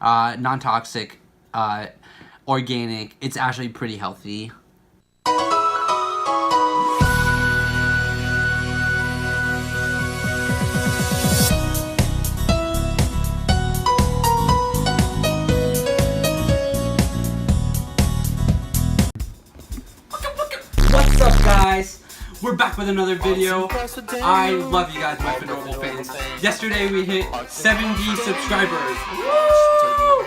non-toxic, organic. It's actually pretty healthy. What's up, guys? We're back with another video. I love you guys, my adorable fans. Yesterday we hit 70 subscribers. Woo!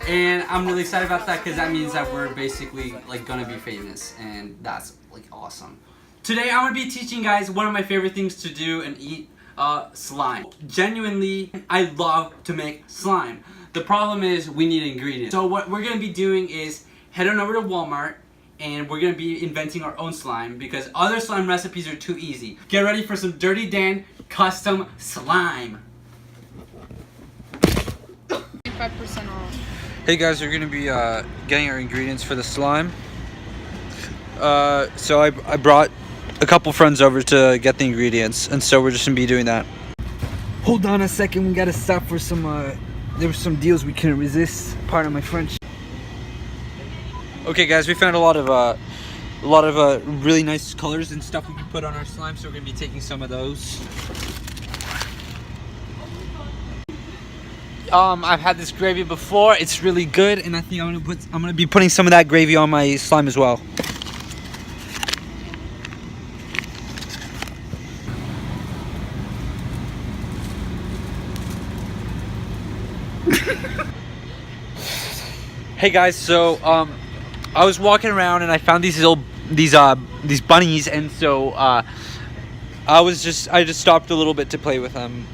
And I'm really excited about that because that means that we're basically like gonna be famous, and that's like awesome. Today I'm gonna be teaching guys one of my favorite things to do and eat, slime. Genuinely, I love to make slime. The problem is we need ingredients. So what we're gonna be doing is head on over to Walmart, and we're gonna be inventing our own slime because other slime recipes are too easy. Get ready for some Dirty Dan custom slime. 5% off. Hey guys, we're gonna be getting our ingredients for the slime. So I brought a couple friends over to get the ingredients, and so we're just gonna be doing that. Hold on a second, we gotta stop for some, there were some deals we couldn't resist. Pardon my French. Okay guys, we found a lot of really nice colors and stuff we can put on our slime, so we're gonna be taking some of those. I've had this gravy before. It's really good, and I think I'm gonna be putting some of that gravy on my slime as well. Hey guys, so I was walking around and I found these bunnies, and so I just stopped a little bit to play with them.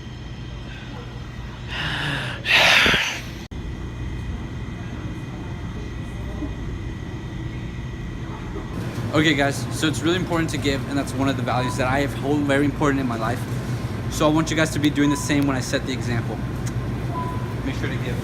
Okay guys, so it's really important to give, and that's one of the values that I hold very important in my life. So I want you guys to be doing the same when I set the example. Make sure to give.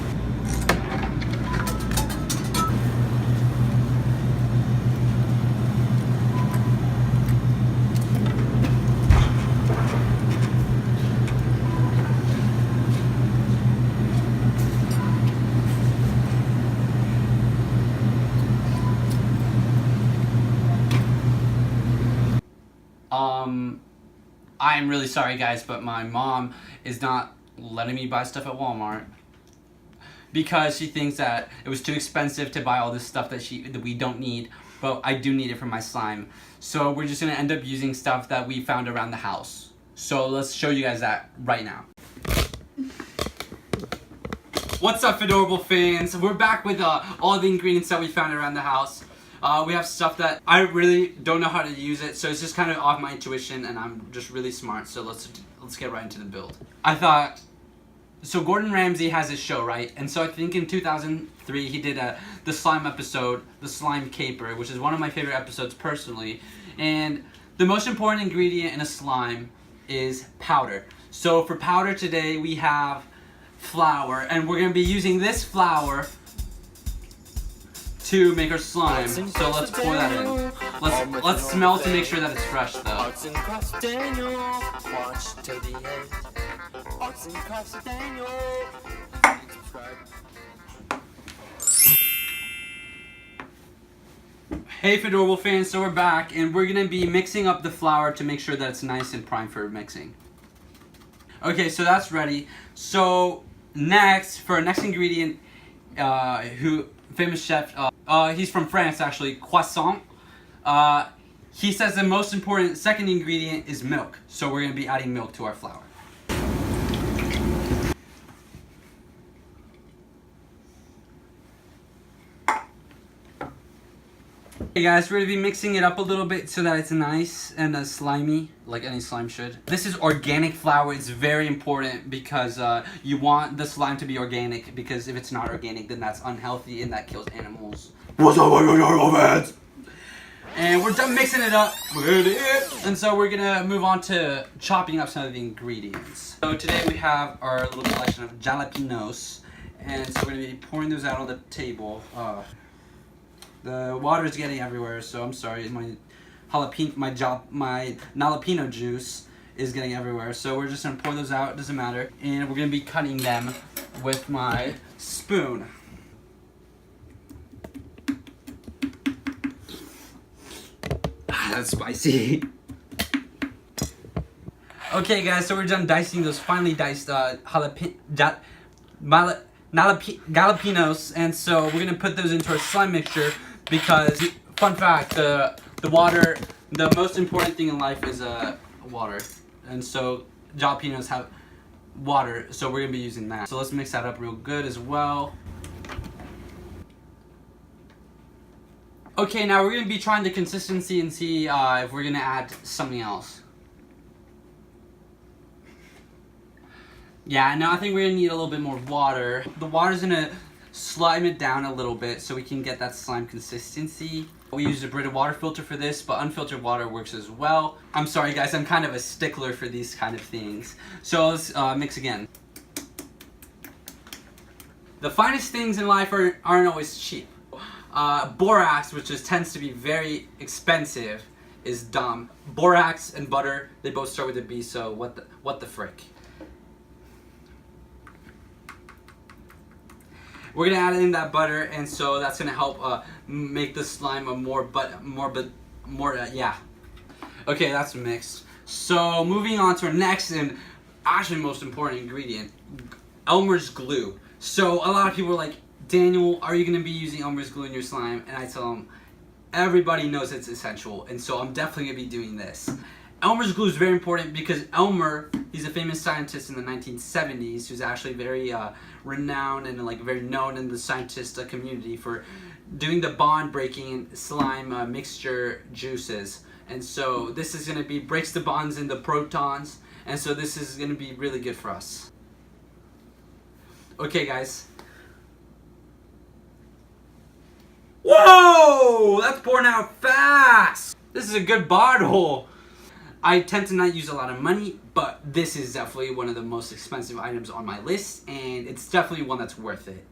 I'm really sorry guys, but my mom is not letting me buy stuff at Walmart because she thinks that it was too expensive to buy all this stuff that we don't need, but I do need it for my slime. So we're just gonna end up using stuff that we found around the house. So let's show you guys that right now. What's up, adorable fans? We're back with all the ingredients that we found around the house. We have stuff that I really don't know how to use it, so it's just kind of off my intuition, and I'm just really smart. So let's get right into the build. I thought, so Gordon Ramsay has his show, right? And so I think in 2003 he did the slime episode, the slime caper, which is one of my favorite episodes personally. And the most important ingredient in a slime is powder. So for powder today we have flour, and we're gonna be using this flour to make our slime. So let's pour that in. Let's smell to make sure that it's fresh though. Hey Fedorable fans, so we're back, and we're gonna be mixing up the flour to make sure that it's nice and primed for mixing. Okay, so that's ready. So next, for our next ingredient, famous chef, he's from France actually, Croissant. He says the most important second ingredient is milk. So we're gonna be adding milk to our flour. Hey guys, we're gonna be mixing it up a little bit so that it's nice and slimy, like any slime should. This is organic flour. It's very important because you want the slime to be organic, because if it's not organic, then that's unhealthy and that kills animals. What's up with your fans? And we're done mixing it up. And so we're gonna move on to chopping up some of the ingredients. So today we have our little collection of jalapenos, and so we're gonna be pouring those out on the table. The water is getting everywhere, so I'm sorry. My jalapeno juice is getting everywhere. So we're just gonna pour those out. It doesn't matter. And we're gonna be cutting them with my spoon. That's spicy. Okay guys, so we're done dicing those finely diced jalapenos, and so we're gonna put those into our slime mixture because, fun fact, the most important thing in life is water, and so jalapenos have water, so we're gonna be using that. So let's mix that up real good as well. Okay, now we're gonna be trying the consistency and see if we're gonna add something else. Yeah, now I think we're gonna need a little bit more water. The water's gonna slime it down a little bit so we can get that slime consistency. We used a Brita water filter for this, but unfiltered water works as well. I'm sorry guys, I'm kind of a stickler for these kind of things. So let's mix again. The finest things in life aren't always cheap. Borax, which tends to be very expensive, is dumb. Borax and butter, they both start with a B, so what the frick. We're gonna add in that butter, and so that's gonna help make the slime yeah. Okay, that's mixed. So moving on to our next and actually most important ingredient, Elmer's glue. So a lot of people are like, Daniel, are you gonna be using Elmer's glue in your slime? And I tell them, everybody knows it's essential, and so I'm definitely gonna be doing this. Elmer's glue is very important because Elmer, he's a famous scientist in the 1970s who's actually very renowned and like very known in the scientist community for doing the bond breaking slime mixture juices. And so this is going to breaks the bonds in the protons, and so this is going to be really good for us. Okay guys. Whoa! That's pouring out fast! This is a good bottle. I tend to not use a lot of money, but this is definitely one of the most expensive items on my list, and it's definitely one that's worth it.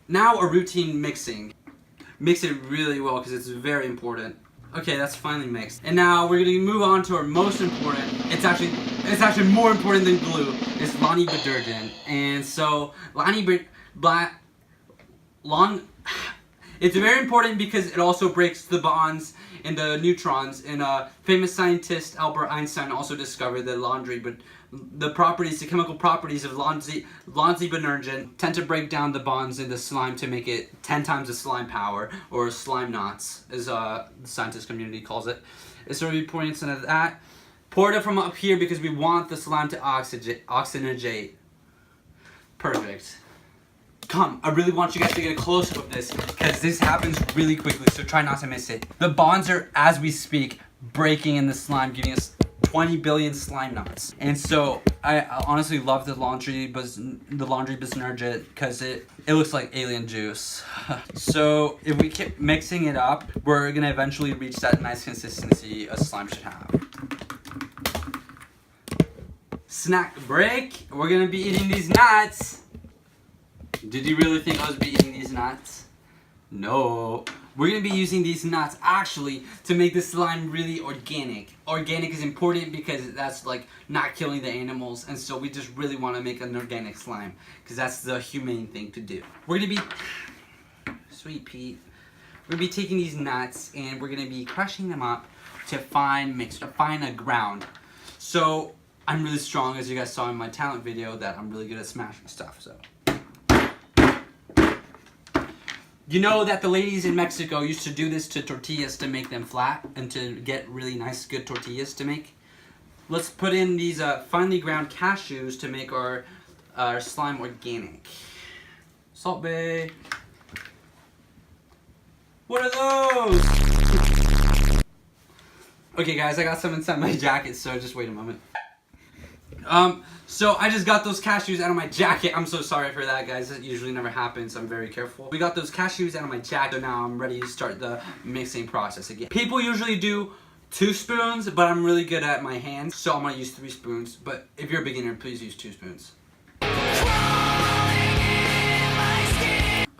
Now a routine mixing. Mix it really well because it's very important. Okay, that's finally mixed. And now we're gonna move on to our most important, it's actually more important than glue, is Lonnie detergent. And so it's very important because it also breaks the bonds in the neutrons. And famous scientist Albert Einstein also discovered that the chemical properties of Lonnie detergent tend to break down the bonds in the slime to make it 10 times the slime power, or slime knots, as the scientist community calls it. It's really important of that. Pour it from up here because we want the slime to oxygenate. Perfect. Come, I really want you guys to get a close-up of this because this happens really quickly, so try not to miss it. The bonds are, as we speak, breaking in the slime, giving us 20 billion slime knots. And so I honestly love the laundry detergent because it looks like alien juice. So if we keep mixing it up, we're gonna eventually reach that nice consistency a slime should have. Snack break. We're gonna be eating these nuts. Did you really think I was be eating these nuts? No. We're going to be using these nuts actually to make the slime really organic. Organic is important because that's like not killing the animals, and so we just really want to make an organic slime because that's the humane thing to do. We're going to be, sweet Pete, we're going to be taking these nuts and we're going to be crushing them up to fine a ground. So I'm really strong, as you guys saw in my talent video, that I'm really good at smashing stuff. So. You know that the ladies in Mexico used to do this to tortillas to make them flat and to get really nice, good tortillas to make. Let's put in these finely ground cashews to make our slime organic. Salt Bay. What are those? Okay guys, I got some inside my jacket, so just wait a moment. So I just got those cashews out of my jacket. I'm so sorry for that, guys. That usually never happens. I'm very careful. We got those cashews out of my jacket, so now I'm ready to start the mixing process again. People usually do 2 spoons, but I'm really good at my hands, so I'm gonna use 3 spoons. But if you're a beginner, please use 2 spoons.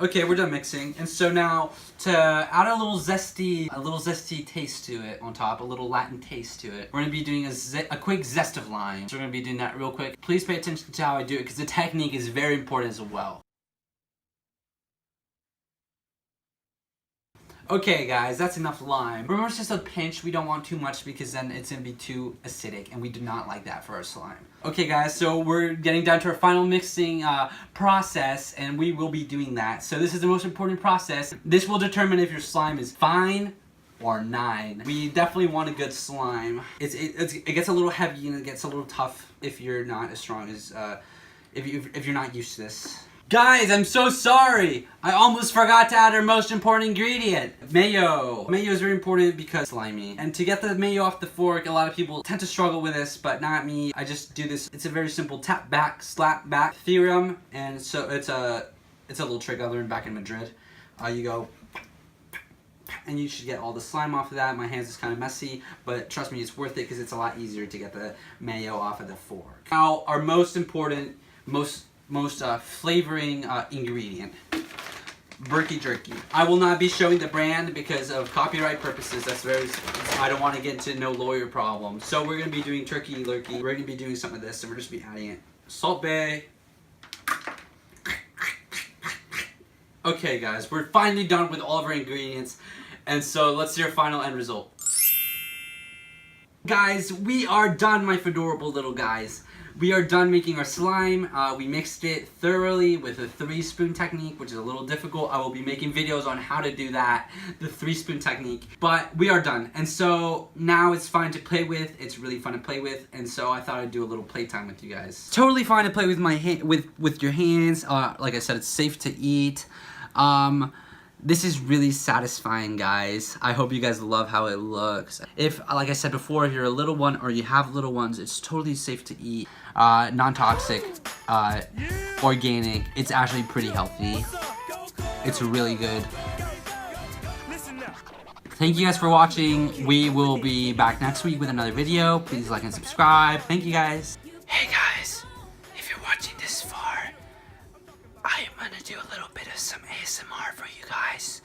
Okay, we're done mixing. And so now to add a little zesty taste to it on top, a little Latin taste to it, we're gonna be doing a quick zest of lime. So we're gonna be doing that real quick. Please pay attention to how I do it because the technique is very important as well. Okay guys, that's enough lime. Remember, it's just a pinch. We don't want too much because then it's gonna be too acidic and we do not like that for our slime. Okay guys, so we're getting down to our final mixing process and we will be doing that. So this is the most important process. This will determine if your slime is fine or 9. We definitely want a good slime. It gets a little heavy and it gets a little tough if you're not as strong as, if you're not used to this. Guys, I'm so sorry! I almost forgot to add our most important ingredient, mayo. Mayo is very important because it's slimy. And to get the mayo off the fork, a lot of people tend to struggle with this, but not me. I just do this. It's a very simple tap back, slap back theorem. And so it's a little trick I learned back in Madrid. You go, and you should get all the slime off of that. My hands is kind of messy, but trust me, it's worth it because it's a lot easier to get the mayo off of the fork. Now, our most important, most flavoring ingredient, Berkey Jerky. I will not be showing the brand because of copyright purposes. I don't want to get into no lawyer problem. So we're going to be doing turkey lurkey. We're going to be doing some of this and we're just be adding it. Salt Bay. Okay guys, we're finally done with all of our ingredients. And so let's see our final end result. Guys, we are done, my fedorable little guys. We are done making our slime. We mixed it thoroughly with a 3-spoon technique, which is a little difficult. I will be making videos on how to do that, the 3-spoon technique. But we are done. And so now it's fine to play with. It's really fun to play with. And so I thought I'd do a little playtime with you guys. Totally fine to play with with your hands. Like I said, it's safe to eat. This is really satisfying, guys. I hope you guys love how it looks. If, like I said before, if you're a little one or you have little ones, it's totally safe to eat. Non-toxic, organic. It's actually pretty healthy. It's really good. Thank you guys for watching. We will be back next week with another video. Please like and subscribe. Thank you guys. Hey guys, if you're watching this far, I am gonna do a little bit of some ASMR for you guys.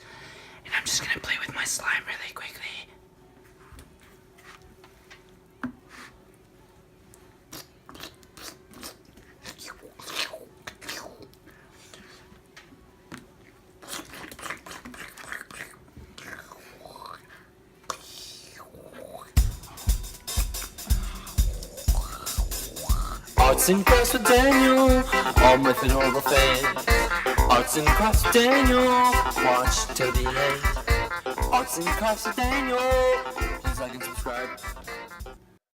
And I'm just gonna play with my slime really quickly. Arts and crafts with Daniel, all with an horrible fan. Arts and crafts with Daniel, watch till the end. Arts and crafts with Daniel.